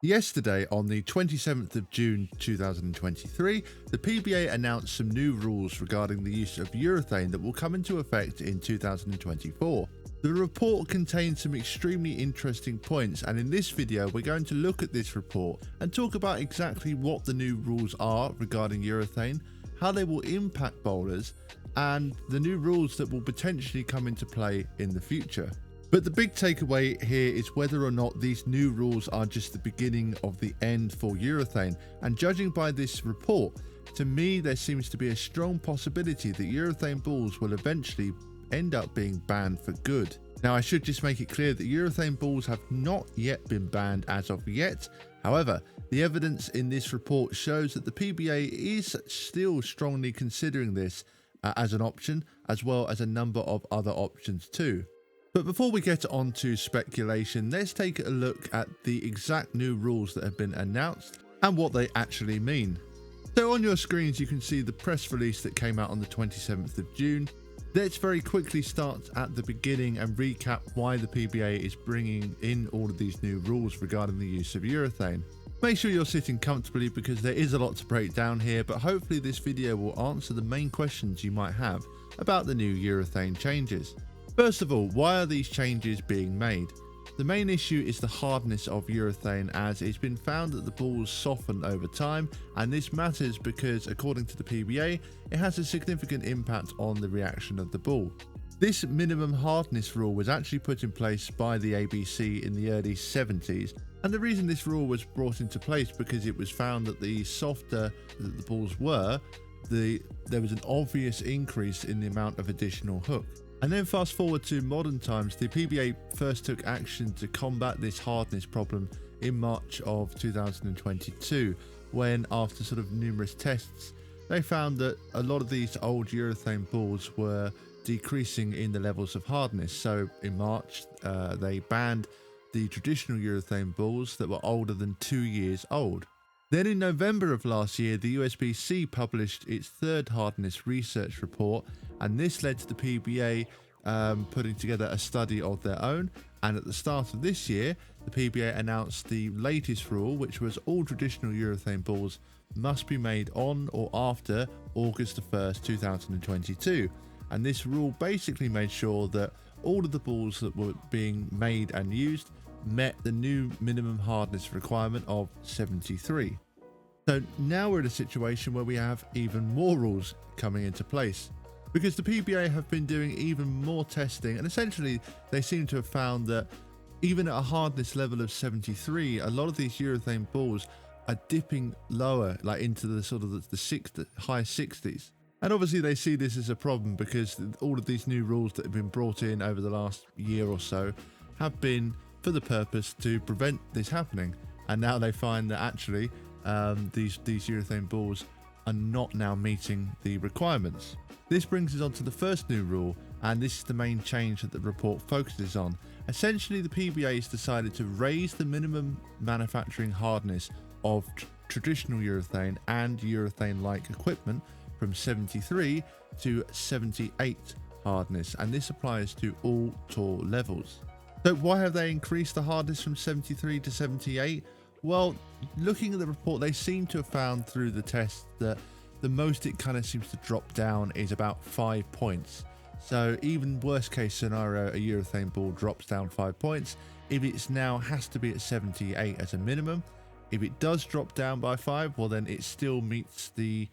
Yesterday, on the 27th of June 2023, the PBA announced some new rules regarding the use of urethane that will come into effect in 2024. The report contains some extremely interesting points, and in this video we're going to look at this report and talk about exactly what the new rules are regarding urethane, how they will impact bowlers, and the new rules that will potentially come into play in the future. But the big takeaway here is whether or not these new rules are just the beginning of the end for urethane. And judging by this report, to me there seems to be a strong possibility that urethane balls will eventually end up being banned for good. Now, I should just make it clear that urethane balls have not yet been banned as of yet. However, the evidence in this report shows that the PBA is still strongly considering this as an option, as well as a number of other options too. But before we get on to speculation, let's take a look at the exact new rules that have been announced and what they actually mean. So on your screens you can see the press release that came out on the 27th of June. Let's very quickly start at the beginning and recap why the PBA is bringing in all of these new rules regarding the use of urethane. Make sure you're sitting comfortably because there is a lot to break down here, but hopefully this video will answer the main questions you might have about the new urethane changes. First of all, why are these changes being made? The main issue is the hardness of urethane, as it's been found that the balls soften over time, and this matters because, according to the PBA, it has a significant impact on the reaction of the ball. This minimum hardness rule was actually put in place by the ABC in the early 70s, and the reason this rule was brought into place because it was found that the softer that the balls were, there was an obvious increase in the amount of additional hook. And then fast forward to modern times, the PBA first took action to combat this hardness problem in March of 2022, when after sort of numerous tests, they found that a lot of these old urethane balls were decreasing in the levels of hardness. So in March, they banned the traditional urethane balls that were older than 2 years old. Then in November of last year, the USBC published its third hardness research report, and this led to the PBA putting together a study of their own. And at the start of this year, the PBA announced the latest rule, which was all traditional urethane balls must be made on or after August 1st, 2022. And this rule basically made sure that all of the balls that were being made and used met the new minimum hardness requirement of 73. So now we're in a situation where we have even more rules coming into place, because the PBA have been doing even more testing, and essentially they seem to have found that even at a hardness level of 73, a lot of these urethane balls are dipping lower, like into the sort of the high 60s. And obviously they see this as a problem because all of these new rules that have been brought in over the last year or so have been for the purpose to prevent this happening. And now they find that actually these urethane balls are not now meeting the requirements. This brings us on to the first new rule, and this is the main change that the report focuses on. Essentially, the PBA has decided to raise the minimum manufacturing hardness of traditional urethane and urethane-like equipment from 73 to 78 hardness, and this applies to all tour levels. So why have they increased the hardness from 73 to 78? Well, looking at the report, they seem to have found through the test that the most it kind of seems to drop down is about 5 points. So even worst case scenario, a urethane ball drops down 5 points. If it's now has to be at 78 as a minimum. If it does drop down by 5, well then it still meets the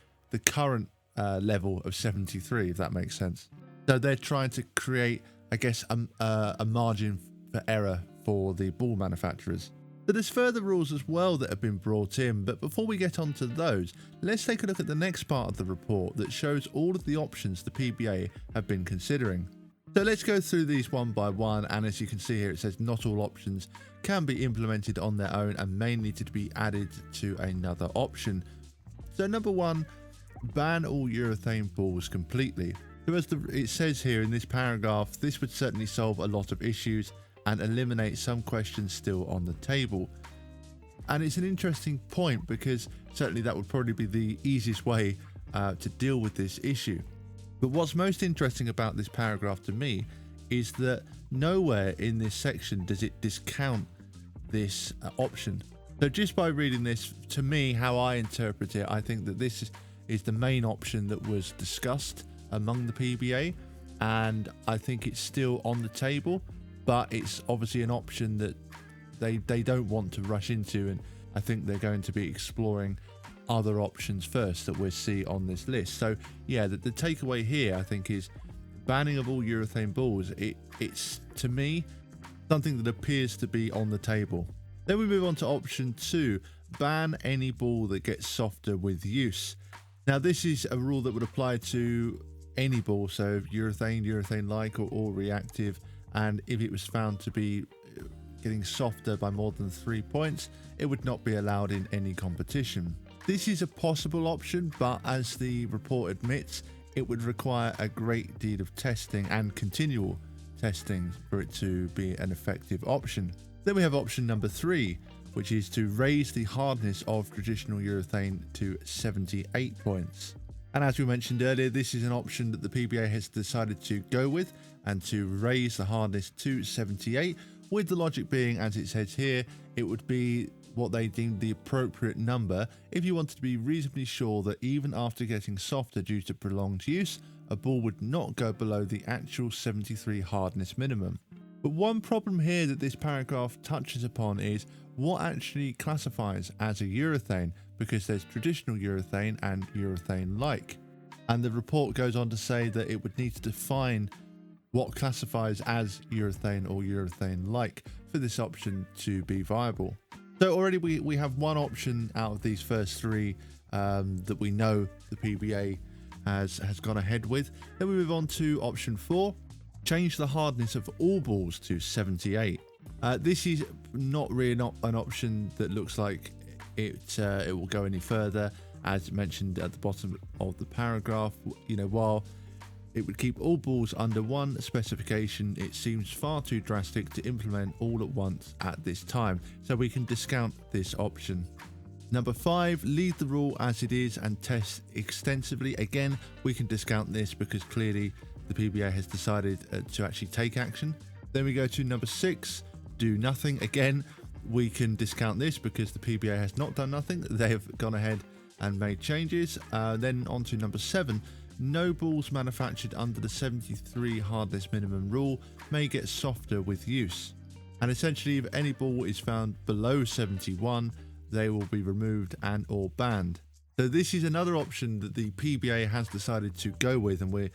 current level of 73, if that makes sense. So they're trying to create, I guess, a margin for error for the ball manufacturers. So there's further rules as well that have been brought in, but before we get on to those, let's take a look at the next part of the report that shows all of the options the PBA have been considering. So let's go through these one by one, and as you can see here, it says not all options can be implemented on their own and may need to be added to another option. So number one, ban all urethane balls completely. So as it says here in this paragraph, this would certainly solve a lot of issues and eliminate some questions still on the table. And it's an interesting point because certainly that would probably be the easiest way to deal with this issue. But what's most interesting about this paragraph to me is that nowhere in this section does it discount this option. So just by reading this, to me, how I interpret it, I think that this is the main option that was discussed among the PBA, and I think it's still on the table, but it's obviously an option that they don't want to rush into, and I think they're going to be exploring other options first that we'll see on this list. So yeah, the takeaway here, I think, is banning of all urethane balls. It's to me something that appears to be on the table. Then we move on to option 2, ban any ball that gets softer with use. Now this is a rule that would apply to any ball, so urethane-like or reactive, and if it was found to be getting softer by more than 3 points, it would not be allowed in any competition. This is a possible option, but as the report admits, it would require a great deal of testing and continual testing for it to be an effective option. Then we have option number 3, which is to raise the hardness of traditional urethane to 78 points. And as we mentioned earlier, this is an option that the PBA has decided to go with and to raise the hardness to 78, with the logic being, as it says here, it would be what they deemed the appropriate number if you wanted to be reasonably sure that even after getting softer due to prolonged use, a ball would not go below the actual 73 hardness minimum. But one problem here that this paragraph touches upon is what actually classifies as a urethane, because there's traditional urethane and urethane-like. And the report goes on to say that it would need to define what classifies as urethane or urethane-like for this option to be viable. So already we have one option out of these first 3 that we know the PBA has gone ahead with. Then we move on to option 4. Change the hardness of all balls to 78. This is not really an option that looks like it will go any further. As mentioned at the bottom of the paragraph, while it would keep all balls under one specification, it seems far too drastic to implement all at once at this time, so we can discount this option. Number 5, leave the rule as it is and test extensively. Again, we can discount this because clearly the PBA has decided to actually take action. Then we go to number 6, do nothing. Again, we can discount this because the PBA has not done nothing. They have gone ahead and made changes. Then on to number 7, no balls manufactured under the 73 hardness minimum rule may get softer with use. And essentially, if any ball is found below 71, they will be removed and or banned. So this is another option that the PBA has decided to go with, and we'll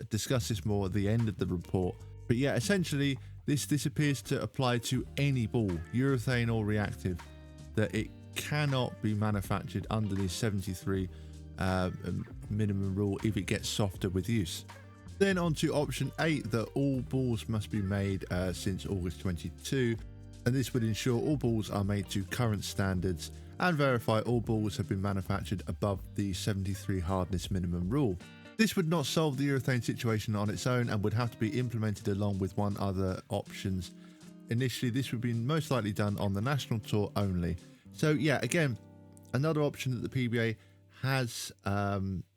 discuss this more at the end of the report. But yeah, essentially this appears to apply to any ball, urethane or reactive, that it cannot be manufactured under the 73 minimum rule if it gets softer with use. Then on to option 8, that all balls must be made since August 22, and this would ensure all balls are made to current standards and verify all balls have been manufactured above the 73 hardness minimum rule. This would not solve the urethane situation on its own and would have to be implemented along with one other options. Initially, this would be most likely done on the national tour only. So yeah, again, another option that the PBA has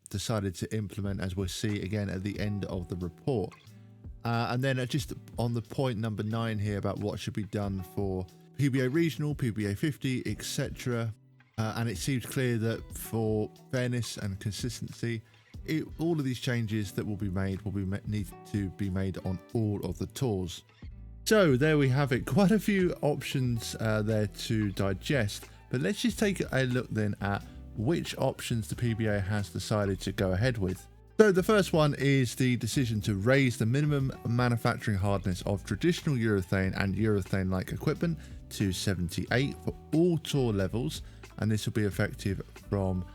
decided to implement, as we'll see again at the end of the report. And then just on the point number 9 here about what should be done for PBA Regional, PBA 50, etc. And it seems clear that for fairness and consistency, all of these changes that will be made need to be made on all of the tours. So there we have it, quite a few options there to digest, but let's just take a look then at which options the PBA has decided to go ahead with. So the first one is the decision to raise the minimum manufacturing hardness of traditional urethane and urethane-like equipment to 78 for all tour levels, and this will be effective from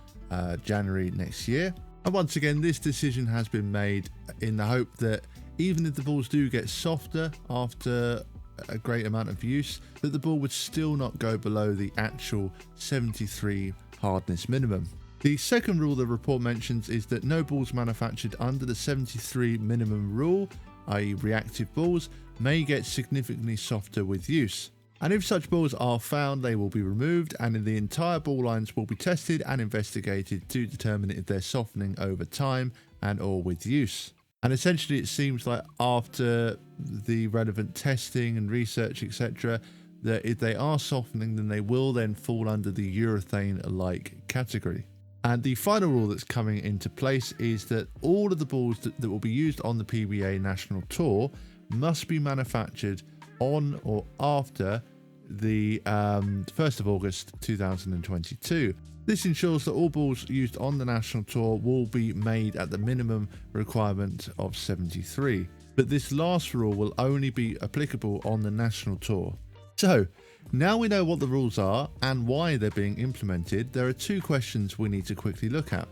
January next year. And once again, this decision has been made in the hope that even if the balls do get softer after a great amount of use, that the ball would still not go below the actual 73 hardness minimum. The second rule the report mentions is that no balls manufactured under the 73 minimum rule, i.e. reactive balls, may get significantly softer with use. And if such balls are found, they will be removed, and the entire ball lines will be tested and investigated to determine if they're softening over time and or with use. And essentially it seems like after the relevant testing and research, etc., that if they are softening, then they will then fall under the urethane-like category. And the final rule that's coming into place is that all of the balls that will be used on the PBA National Tour must be manufactured on or after the 1st of August 2022. This ensures that all balls used on the National Tour will be made at the minimum requirement of 73. But this last rule will only be applicable on the National Tour. So, now we know what the rules are and why they're being implemented, there are two questions we need to quickly look at.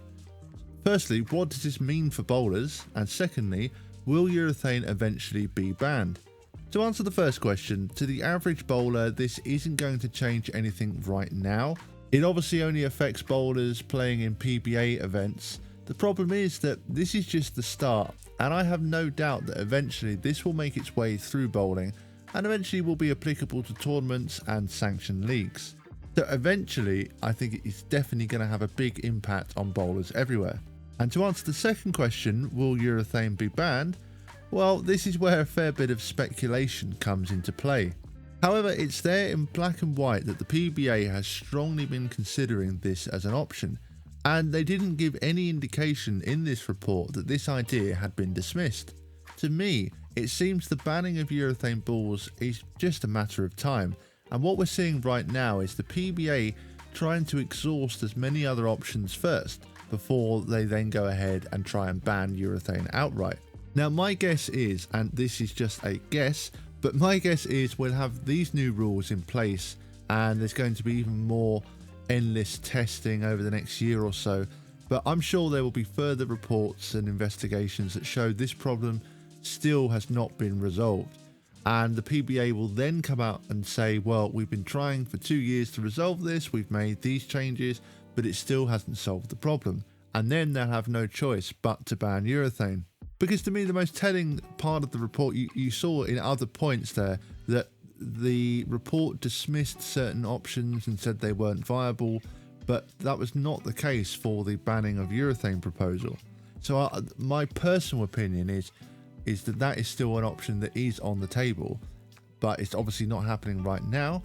Firstly, what does this mean for bowlers? And secondly, will urethane eventually be banned? To answer the first question, to the average bowler, this isn't going to change anything right now. It obviously only affects bowlers playing in PBA events. The problem is that this is just the start, and I have no doubt that eventually this will make its way through bowling and eventually will be applicable to tournaments and sanctioned leagues. So eventually, I think it's definitely going to have a big impact on bowlers everywhere. And to answer the second question, will urethane be banned? Well, this is where a fair bit of speculation comes into play. However, it's there in black and white that the PBA has strongly been considering this as an option, and they didn't give any indication in this report that this idea had been dismissed. To me, it seems the banning of urethane balls is just a matter of time, and what we're seeing right now is the PBA trying to exhaust as many other options first before they then go ahead and try and ban urethane outright. Now my guess is, and this is just a guess, but my guess is we'll have these new rules in place and there's going to be even more endless testing over the next year or so, but I'm sure there will be further reports and investigations that show this problem still has not been resolved, and the PBA will then come out and say, well, we've been trying for 2 years to resolve this, we've made these changes, but it still hasn't solved the problem, and then they'll have no choice but to ban urethane. Because to me, the most telling part of the report, you saw in other points there that the report dismissed certain options and said they weren't viable, but that was not the case for the banning of urethane proposal. So my personal opinion is that is still an option that is on the table, but it's obviously not happening right now,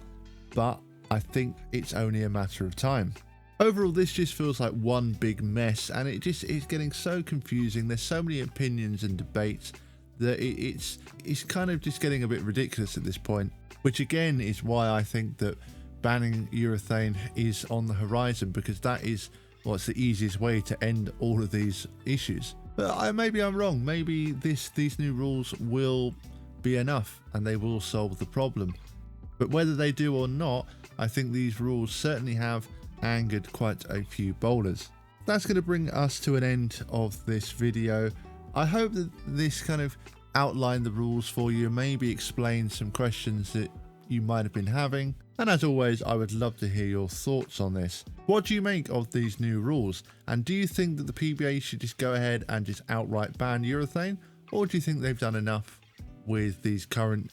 but I think it's only a matter of time. Overall, this just feels like one big mess, and it just is getting so confusing. There's so many opinions and debates that it's kind of just getting a bit ridiculous at this point, which again is why I think that banning urethane is on the horizon, because that is what's the easiest way to end all of these issues. But maybe I'm wrong. Maybe these new rules will be enough and they will solve the problem. But whether they do or not, I think these rules certainly have angered quite a few bowlers. That's going to bring us to an end of this video. I hope that this kind of outlined the rules for you, maybe explained some questions that you might have been having. And as always, I would love to hear your thoughts on this. What do you make of these new rules? And do you think that the PBA should just go ahead and just outright ban urethane? Or do you think they've done enough with these current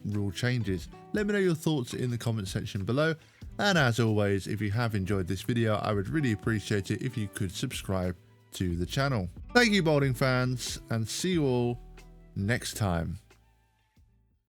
rule changes? Let me know your thoughts in the comment section below. And as always, if you have enjoyed this video, I would really appreciate it if you could subscribe to the channel. Thank you, bowling fans, and see you all next time.